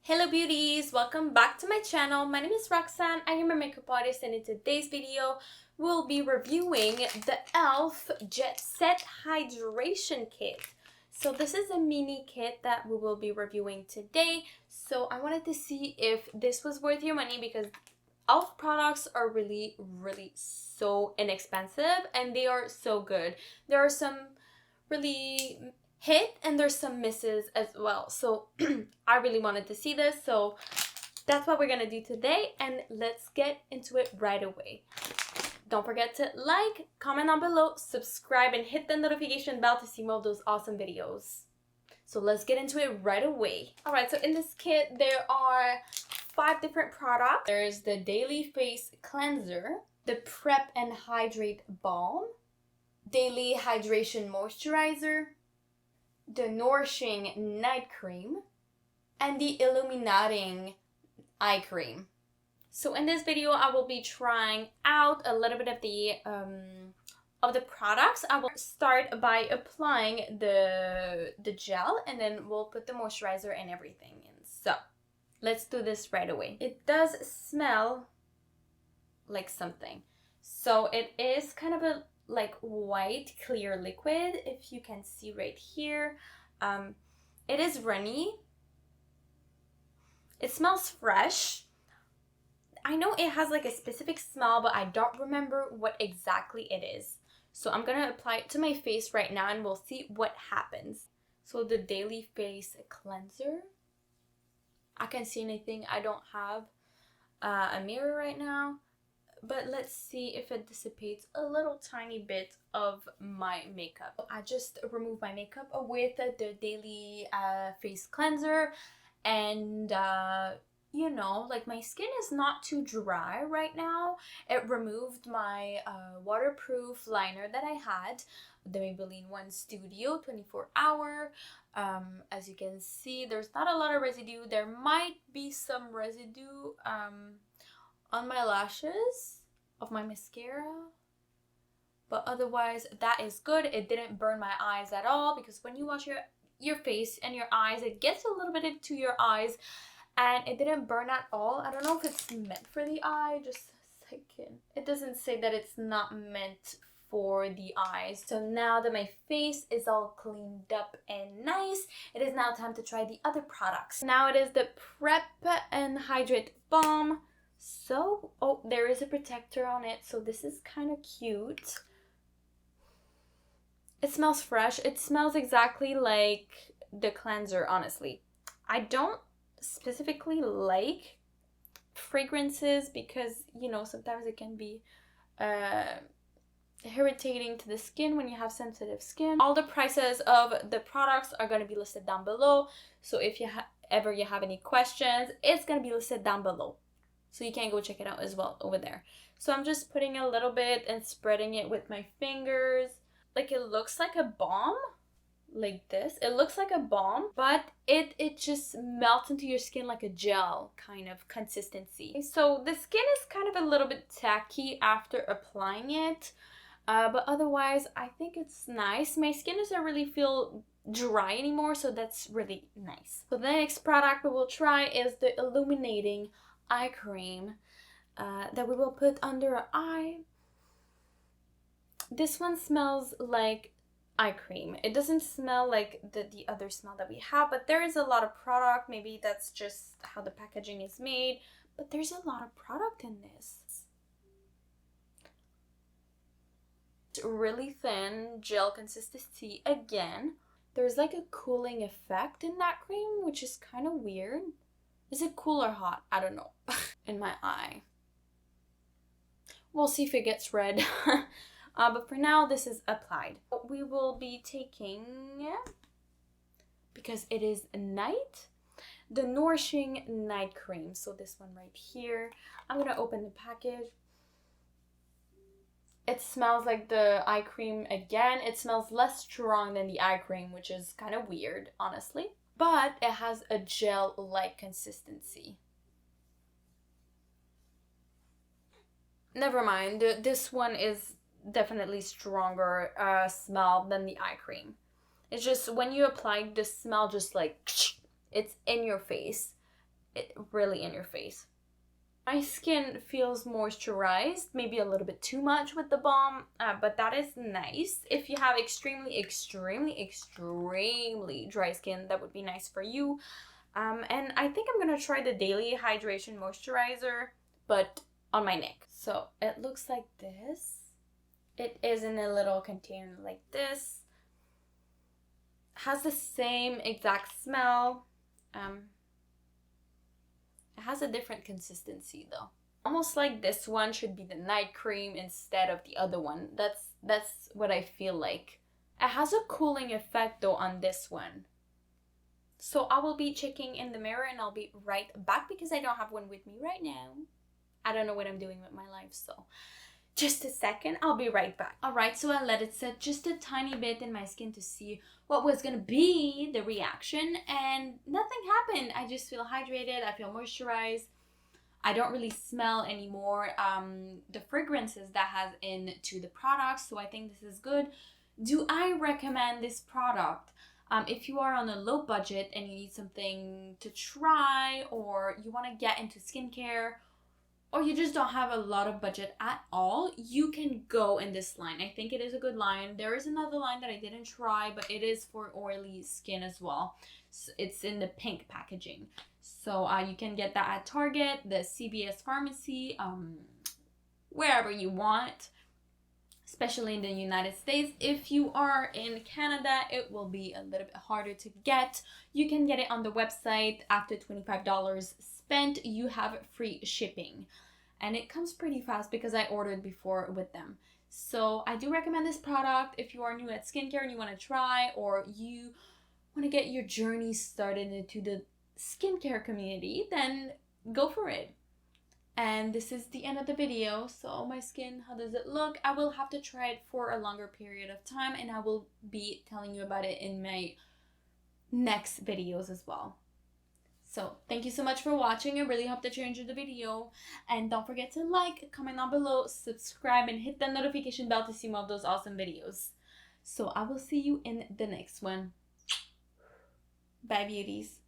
Hello beauties, welcome back to my channel. My name is Roxanne, I am a makeup artist, and in today's video we'll be reviewing the e.l.f. Jet Set Hydration Kit. So this is a mini kit that we will be reviewing today. So I wanted to see if this was worth your money because e.l.f. products are really so inexpensive and they are so good. There are some really hit and there's some misses as well, so I really wanted to see this, so that's what we're gonna do today, and let's get into it right away. Don't forget to like, comment down below, subscribe, and hit the notification bell to see more of those awesome videos. So let's get into it right away. Alright, so in this kit there are 5 different products. There's the Daily Face Cleanser, the Prep and Hydrate Balm, Daily Hydration Moisturizer, the Nourishing Night Cream, and the Illuminating Eye Cream. So in this video I will be trying out a little bit of the products. I will start by applying the gel, and then we'll put the moisturizer and everything in. So let's do this right away. It does smell like something. So it is kind of a like white clear liquid, if you can see right here. It is runny. It smells fresh. I know it has like a specific smell, but I don't remember what exactly it is. So I'm gonna apply it to my face right now and we'll see what happens. So the Daily Face Cleanser. I can't see anything. I don't have a mirror right now. But let's see if it dissipates a little tiny bit of my makeup. I just removed my makeup with the Daily Face Cleanser, and you know, like my skin is not too dry right now. It removed my waterproof liner that I had, the Maybelline One Studio 24 Hour. As you can see, there's not a lot of residue. There might be some residue on my lashes of my mascara, but otherwise that is good. It didn't burn my eyes at all, because when you wash your face and your eyes, it gets a little bit into your eyes, and it didn't burn at all. I don't know if it's meant for the eye. Just a second. It doesn't say that it's not meant for the eyes. So now that my face is all cleaned up and nice, it is now time to try the other products. Now it is the Prep and Hydrate Balm. So, oh, there is a protector on it, so this is kind of cute. It smells fresh. It smells exactly like the cleanser, honestly. I don't specifically like fragrances because, you know, sometimes it can be irritating to the skin when you have sensitive skin. All the prices of the products are going to be listed down below, so if you ever have any questions, it's going to be listed down below. So you can go check it out as well over there. So I'm just putting a little bit and spreading it with my fingers. Like, it looks like a balm, like this. It looks like a balm, but it just melts into your skin like a gel kind of consistency. So the skin is kind of a little bit tacky after applying it. But otherwise, I think it's nice. My skin doesn't really feel dry anymore, so that's really nice. So the next product we will try is the Illuminating Eye Cream that we will put under our eye. This one smells like eye cream. It doesn't smell like the other smell that we have, but there is a lot of product. Maybe that's just how the packaging is made, but there's a lot of product in this. It's really thin gel consistency again. There's like a cooling effect in that cream, which is kind of weird. Is it cool or hot? I don't know. In my eye. We'll see if it gets red. But for now, this is applied. We will be taking, because it is night, the Nourishing Night Cream. So this one right here. I'm going to open the package. It smells like the eye cream again. It smells less strong than the eye cream, which is kind of weird, honestly. But it has a gel-like consistency. Never mind, this one is definitely stronger smell than the eye cream. It's just when you apply, the smell just like, it's in your face. it really in your face. My skin feels moisturized, maybe a little bit too much with the balm, but that is nice. If you have extremely dry skin, that would be nice for you. And I think I'm gonna try the daily hydration moisturizer, but on my neck. So it looks like this. It is in a little container like this. Has the same exact smell. It has a different consistency though. Almost like this one should be the night cream instead of the other one. That's what I feel like. It has a cooling effect though on this one. So I will be checking in the mirror and I'll be right back because I don't have one with me right now. I don't know what I'm doing with my life, so just a second, I'll be right back. Alright, so I let it set just a tiny bit in my skin to see what was gonna be the reaction, and nothing happened. I just feel hydrated, I feel moisturized. I don't really smell anymore the fragrances that has into the product, so I think this is good. Do I recommend this product? If you are on a low budget and you need something to try, or you want to get into skincare, or you just don't have a lot of budget at all, you can go in this line. I think it is a good line. There is another line that I didn't try, but it is for oily skin as well. So it's in the pink packaging. So you can get that at Target, the CVS pharmacy, wherever you want, especially in the United States. If you are in Canada, it will be a little bit harder to get. You can get it on the website. After $25 spent, you have free shipping. And it comes pretty fast because I ordered before with them. So I do recommend this product if you are new at skincare and you want to try, or you want to get your journey started into the skincare community, then go for it. And this is the end of the video. So my skin, how does it look? I will have to try it for a longer period of time, and I will be telling you about it in my next videos as well. So thank you so much for watching. I really hope that you enjoyed the video, and don't forget to like, comment down below, subscribe, and hit the notification bell to see more of those awesome videos. So I will see you in the next one. Bye, beauties.